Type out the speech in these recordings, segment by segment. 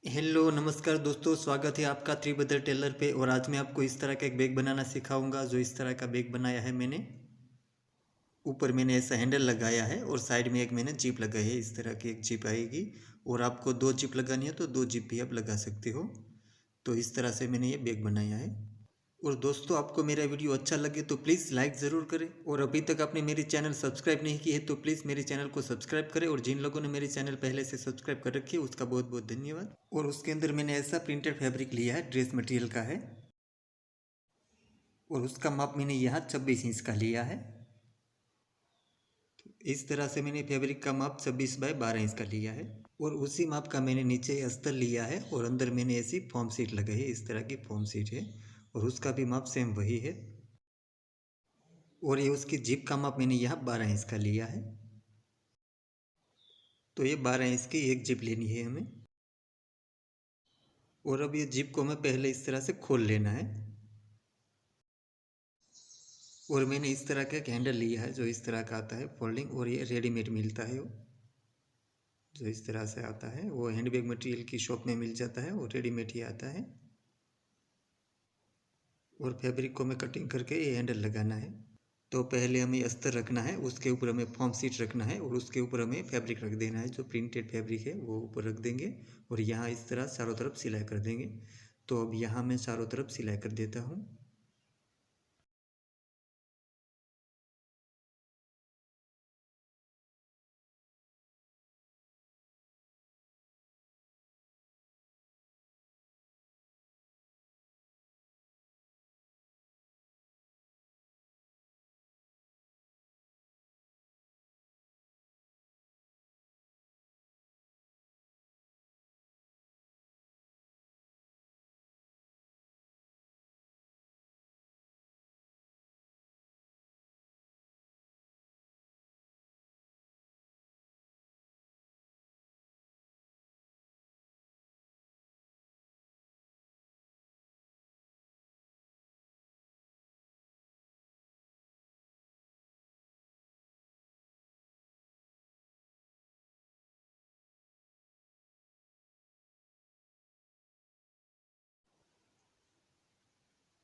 Hello नमस्कार दोस्तों, स्वागत है आपका त्रिभद्र टेलर पे। और आज मैं आपको इस तरह का एक बैग बनाना सिखाऊंगा। जो इस तरह का बैग बनाया है मैंने, ऊपर मैंने ऐसा हैंडल लगाया है और साइड में एक मैंने जिप लगाई है। इस तरह की एक जिप आएगी और आपको दो जिप लगानी है तो दो जिप भी आप लगा सकते हो। तो इस तरह से मैंने ये बैग बनाया है। और दोस्तों, आपको मेरा वीडियो अच्छा लगे तो प्लीज़ लाइक ज़रूर करें। और अभी तक आपने मेरी चैनल सब्सक्राइब नहीं की है तो प्लीज़ मेरे चैनल को सब्सक्राइब करें। और जिन लोगों ने मेरे चैनल पहले से सब्सक्राइब कर रखी है उसका बहुत बहुत धन्यवाद। और उसके अंदर मैंने ऐसा प्रिंटेड फैब्रिक लिया है, ड्रेस मटेरियल का है। और उसका माप मैंने यहाँ 26 इंच का लिया है। इस तरह से मैंने फैब्रिक का माप 26 बाय 12 इंच का लिया है। और उसी माप का मैंने नीचे अस्तर लिया है और अंदर मैंने ऐसी फॉर्म शीट लगाई है। इस तरह की फॉर्म शीट है और उसका भी माप सेम वही है। और ये उसकी जिप का माप मैंने यहाँ 12 इंच का लिया है। तो ये 12 इंच की एक जिप लेनी है हमें। और अब ये जिप को हमें पहले इस तरह से खोल लेना है। और मैंने इस तरह का एक हैंडल लिया है जो इस तरह का आता है फोल्डिंग, और ये रेडीमेड मिलता है। वो जो इस तरह से आता है वो हैंडबैग मटेरियल की शॉप में मिल जाता है और रेडीमेड ही आता है। और फैब्रिक को हमें कटिंग करके ये हैंडल लगाना है। तो पहले हमें अस्तर रखना है, उसके ऊपर हमें फॉर्म शीट रखना है और उसके ऊपर हमें फैब्रिक रख देना है। जो प्रिंटेड फैब्रिक है वो ऊपर रख देंगे और यहाँ इस तरह चारों तरफ सिलाई कर देंगे। तो अब यहाँ मैं चारों तरफ सिलाई कर देता हूँ।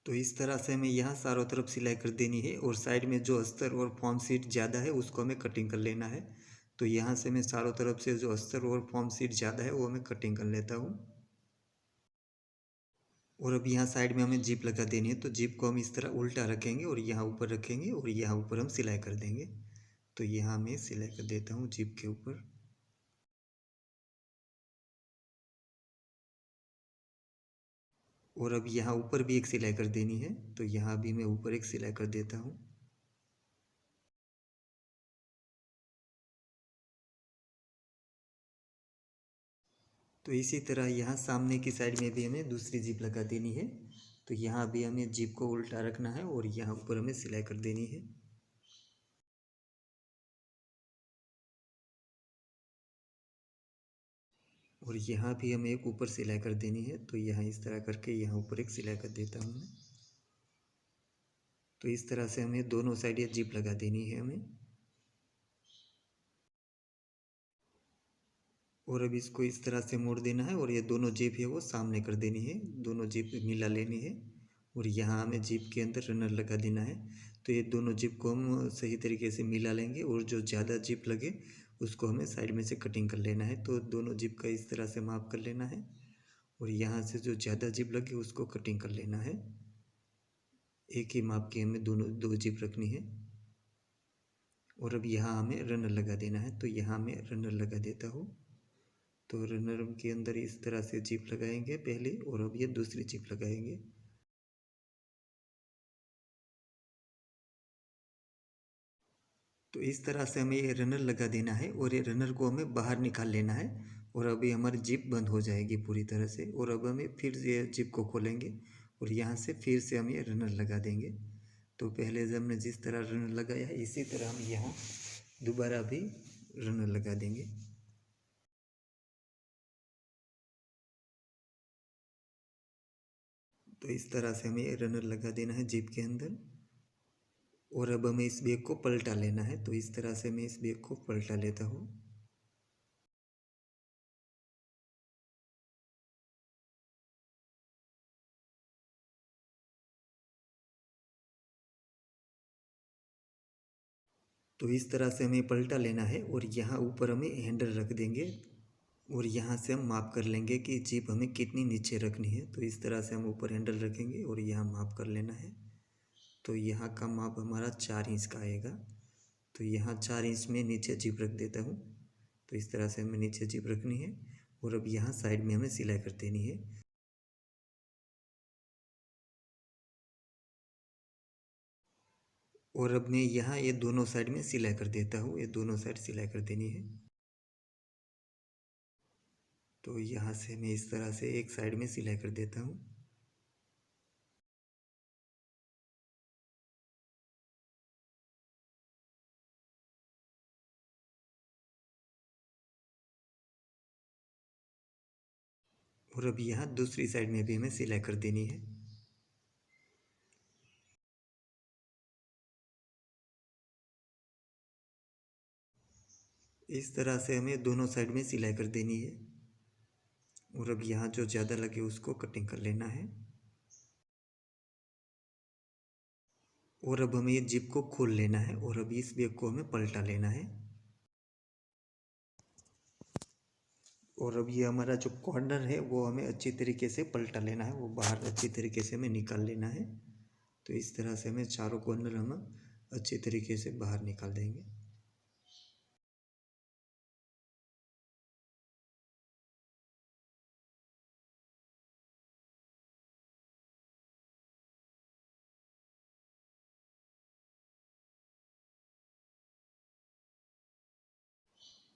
तो इस तरह से हमें यहाँ चारों तरफ सिलाई कर देनी है। और साइड में जो अस्तर और फॉर्म शीट ज़्यादा है उसको हमें कटिंग कर लेना है। तो यहाँ से मैं चारों तरफ से जो अस्तर और फॉर्म शीट ज़्यादा है वो मैं कटिंग कर लेता हूँ। और अब यहाँ साइड में हमें जिप लगा देनी है। तो जिप को हम इस तरह उल्टा रखेंगे और यहाँ ऊपर रखेंगे और यहाँ ऊपर हम सिलाई कर देंगे। तो यहाँ मैं सिलाई कर देता हूँ जिप के ऊपर। और अब यहाँ ऊपर भी एक सिलाई कर देनी है। तो यहाँ भी मैं ऊपर एक सिलाई कर देता हूँ। तो इसी तरह यहाँ सामने की साइड में भी हमें दूसरी जिप लगा देनी है। तो यहाँ भी हमें जिप को उल्टा रखना है और यहाँ ऊपर हमें सिलाई कर देनी है। और यहाँ भी हमें एक ऊपर सिलाई कर देनी है। तो यहाँ इस तरह करके यहाँ ऊपर एक सिलाई कर देता हूँ मैं। तो इस तरह से हमें दोनों साइड ये जिप लगा देनी है हमें। और अब इसको इस तरह से मोड़ देना है और ये दोनों जिप है वो सामने कर देनी है। दोनों जिप मिला लेनी है और यहाँ हमें जिप के अंदर रनर लगा देना है। तो ये दोनों जिप को हम सही तरीके से मिला लेंगे और जो ज़्यादा जिप लगे उसको हमें साइड में से कटिंग कर लेना है। तो दोनों जिप का इस तरह से माप कर लेना है और यहाँ से जो ज़्यादा जिप लगे उसको कटिंग कर लेना है। एक ही माप की हमें दोनों दो जिप रखनी है। और अब यहाँ हमें रनर लगा देना है। तो यहाँ मैं रनर लगा देता हूँ। तो रनर के अंदर इस तरह से जिप लगाएंगे पहले और अब ये दूसरी जिप लगाएंगे। तो इस तरह से हमें ये रनर लगा देना है और ये रनर को हमें बाहर निकाल लेना है। और अभी हमारी जिप बंद हो जाएगी पूरी तरह से। और अब हमें फिर ये जिप को खोलेंगे और यहाँ से फिर से हम ये रनर लगा देंगे। तो पहले जब हमने जिस तरह रनर लगाया है इसी तरह हम यहाँ दोबारा भी रनर लगा देंगे। तो इस तरह से हमें रनर लगा देना है जिप के अंदर। और अब हमें इस बैग को पलटा लेना है। तो इस तरह से मैं इस बैग को पलटा लेता हूँ। तो इस तरह से हमें पलटा लेना है और यहाँ ऊपर हमें हैंडल रख देंगे और यहाँ से हम माप कर लेंगे कि जीप हमें कितनी नीचे रखनी है। तो इस तरह से हम ऊपर हैंडल रखेंगे और यहाँ माप कर लेना है। तो यहाँ का माप हमारा 4 इंच का आएगा। तो यहाँ 4 इंच में नीचे जीप रख देता हूँ। तो इस तरह से हमें नीचे जीप रखनी है और अब यहाँ साइड में हमें सिलाई कर देनी है। और अब मैं यहाँ ये दोनों साइड में सिलाई कर देता हूँ। ये दोनों साइड सिलाई कर देनी है। तो यहाँ से मैं इस तरह से एक साइड में सिलाई कर देता हूँ। और अब यहाँ दूसरी साइड में भी हमें सिलाई कर देनी है। इस तरह से हमें दोनों साइड में सिलाई कर देनी है। और अब यहाँ जो ज़्यादा लगे उसको कटिंग कर लेना है। और अब हमें ये जिप को खोल लेना है और अब इस बैग को हमें पलटा लेना है। और अब ये हमारा जो कॉर्नर है वो हमें अच्छी तरीके से पलटा लेना है, वो बाहर अच्छी तरीके से हमें निकाल लेना है। तो इस तरह से हमें चारों कॉर्नर हम अच्छी तरीके से बाहर निकाल देंगे।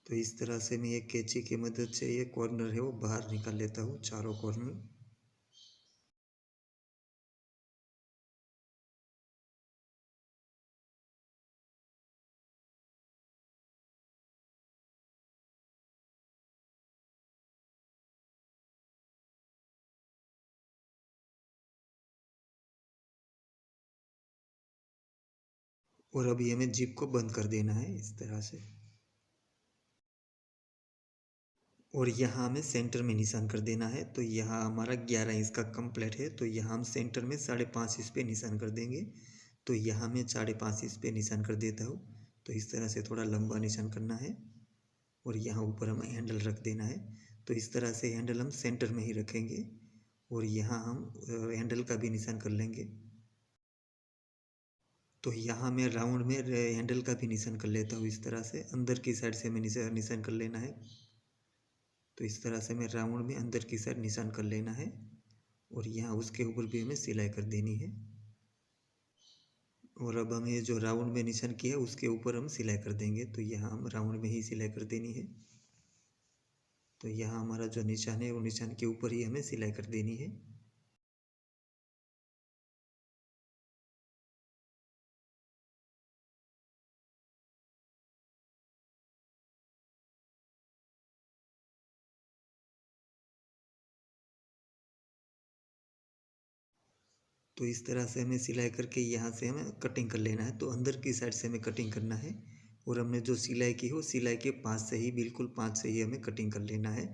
तो इस तरह से मैं एक कैंची की मदद से ये कॉर्नर है वो बाहर निकाल लेता हूँ, चारों कॉर्नर। और अभी हमें जिप को बंद कर देना है इस तरह से। और यहाँ हमें सेंटर में निशान कर देना है। तो यहाँ हमारा 11 इंच का कंप्लीट है। तो यहाँ हम सेंटर में 5.5 इंच पे निशान कर देंगे। तो यहाँ मैं 5.5 इंच पे निशान कर देता हूँ। तो इस तरह से थोड़ा लंबा निशान करना है और यहाँ ऊपर हमें हैंडल रख देना है। तो इस तरह से हैंडल हम सेंटर में ही रखेंगे और यहाँ हम हैंडल का भी निशान कर लेंगे। तो यहाँ मैं राउंड में हैंडल का भी निशान कर लेता हूँ। इस तरह से अंदर की साइड से हमें निशान कर लेना है। तो इस तरह से हमें राउंड में अंदर की साइड निशान कर लेना है और यहाँ उसके ऊपर भी हमें सिलाई कर देनी है। और अब हमें जो राउंड में निशान किया है उसके ऊपर हम सिलाई कर देंगे। तो यहाँ हम राउंड में ही सिलाई कर देनी है। तो यहाँ हमारा जो निशान है वो निशान के ऊपर ही हमें सिलाई कर देनी है। तो इस तरह से हमें सिलाई करके यहाँ से हमें कटिंग कर लेना है। तो अंदर की साइड से हमें कटिंग करना है और हमने जो सिलाई की हो सिलाई के 5 से ही, बिल्कुल 5 से ही हमें कटिंग कर लेना है।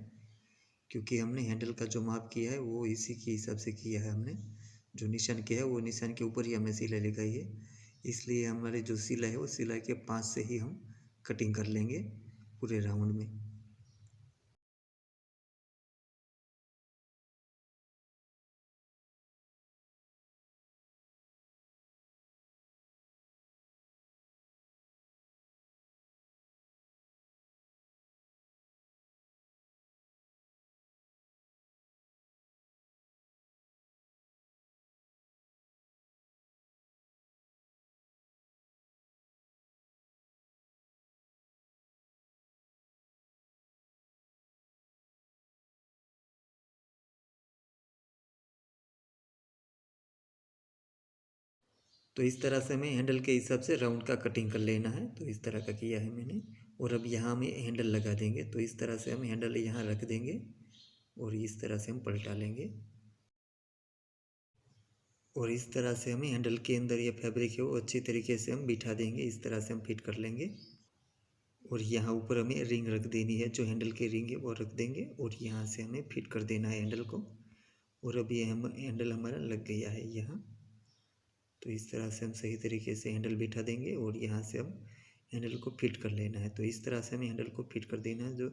क्योंकि हमने हैंडल का जो माप किया है वो इसी के हिसाब से किया है। हमने जो निशान किया है वो निशान के ऊपर ही हमने सिलाई लगाई है। इसलिए हमारी जो सिलाई है वो सिलाई के 5 से ही हम कटिंग कर लेंगे पूरे राउंड में। तो इस तरह से हमें हैंडल के हिसाब से राउंड का कटिंग कर लेना है। तो इस तरह का किया है मैंने। और अब यहाँ हमें हैंडल लगा देंगे। तो इस तरह से हम हैंडल यहाँ रख देंगे और इस तरह से हम पलटा लेंगे। और इस तरह से हमें हैंडल के अंदर ये फैब्रिक है वो अच्छी तरीके से हम बिठा देंगे। इस तरह से हम फिट कर लेंगे। और यहाँ ऊपर हमें रिंग रख देनी है, जो हैंडल की रिंग है वो रख देंगे और यहाँ से हमें फिट कर देना है हैंडल को। और अब ये हम हैंडल हमारा लग गया है यहाँ। तो इस तरह से हम सही तरीके से हैंडल बिठा देंगे और यहाँ से हम हैंडल को फिट कर लेना है। तो इस तरह से हमें हैंडल को फिट कर देना है, जो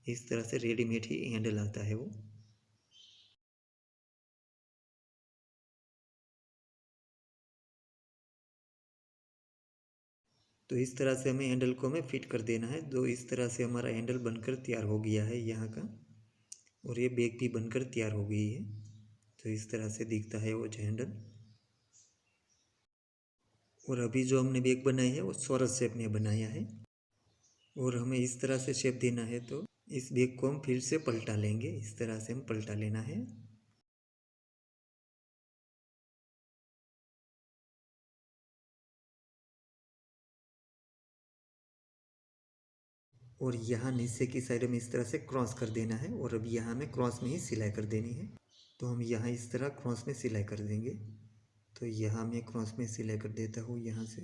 इस तरह से रेडीमेड ही हैंडल आता है वो। तो इस तरह से हमें हैंडल को हमें फिट कर देना है। जो इस तरह से हमारा हैंडल बनकर तैयार हो गया है यहाँ का, और ये बैग भी बनकर तैयार हो गई है। तो इस तरह से दिखता है वो जो हैंडल। और अभी जो हमने बैग बनाई है वो चौरस शेप में बनाया है, और हमें इस तरह से शेप देना है। तो इस बैग को हम फिर से पलटा लेंगे, इस तरह से हम पलटा लेना है। और यहाँ नीचे की साइड में इस तरह से क्रॉस कर देना है, और अब यहाँ हमें क्रॉस में ही सिलाई कर देनी है। तो हम यहाँ इस तरह क्रॉस में सिलाई कर देंगे। तो यहाँ मैं क्रॉस में सिलाई कर देता हूँ यहाँ से।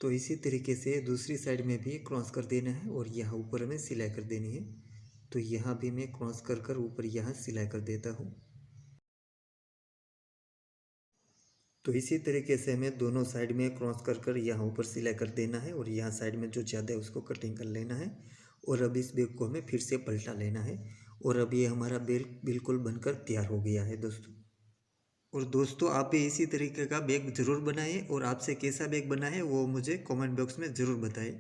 तो इसी तरीके से दूसरी साइड में भी क्रॉस कर देना है, और यहाँ ऊपर हमें सिलाई कर देनी है। तो यहाँ भी मैं क्रॉस कर कर ऊपर यहाँ सिलाई कर देता हूँ। तो इसी तरीके से हमें दोनों साइड में क्रॉस कर कर यहाँ ऊपर सिलाई कर देना है, और यहाँ साइड में जो ज़्यादा है उसको कटिंग कर लेना है। और अब इस बैग को हमें फिर से पलटा लेना है, और अब ये हमारा बैग बिल्कुल बनकर तैयार हो गया है दोस्तों। और दोस्तों आप भी इसी तरीके का बैग ज़रूर बनाएं, और आपसे कैसा बैग बना है वो मुझे कमेंट बॉक्स में ज़रूर बताएं।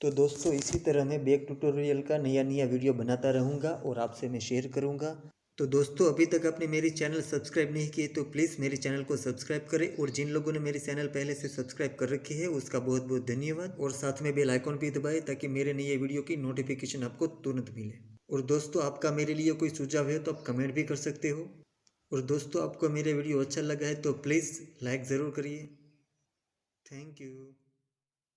तो दोस्तों इसी तरह मैं बैग ट्यूटोरियल का नया नया वीडियो बनाता रहूँगा और आपसे मैं शेयर करूँगा। तो दोस्तों अभी तक आपने मेरी चैनल सब्सक्राइब नहीं की तो प्लीज़ मेरी चैनल को सब्सक्राइब करें, और जिन लोगों ने मेरी चैनल पहले से सब्सक्राइब कर रखी है उसका बहुत बहुत धन्यवाद। और साथ में बेल आइकॉन भी दबाएं ताकि मेरे नए वीडियो की नोटिफिकेशन आपको तुरंत मिले। और दोस्तों आपका मेरे लिए कोई सुझाव है तो आप कमेंट भी कर सकते हो। और दोस्तों आपको मेरा वीडियो अच्छा लगा है तो प्लीज़ लाइक ज़रूर करिए। Thank you.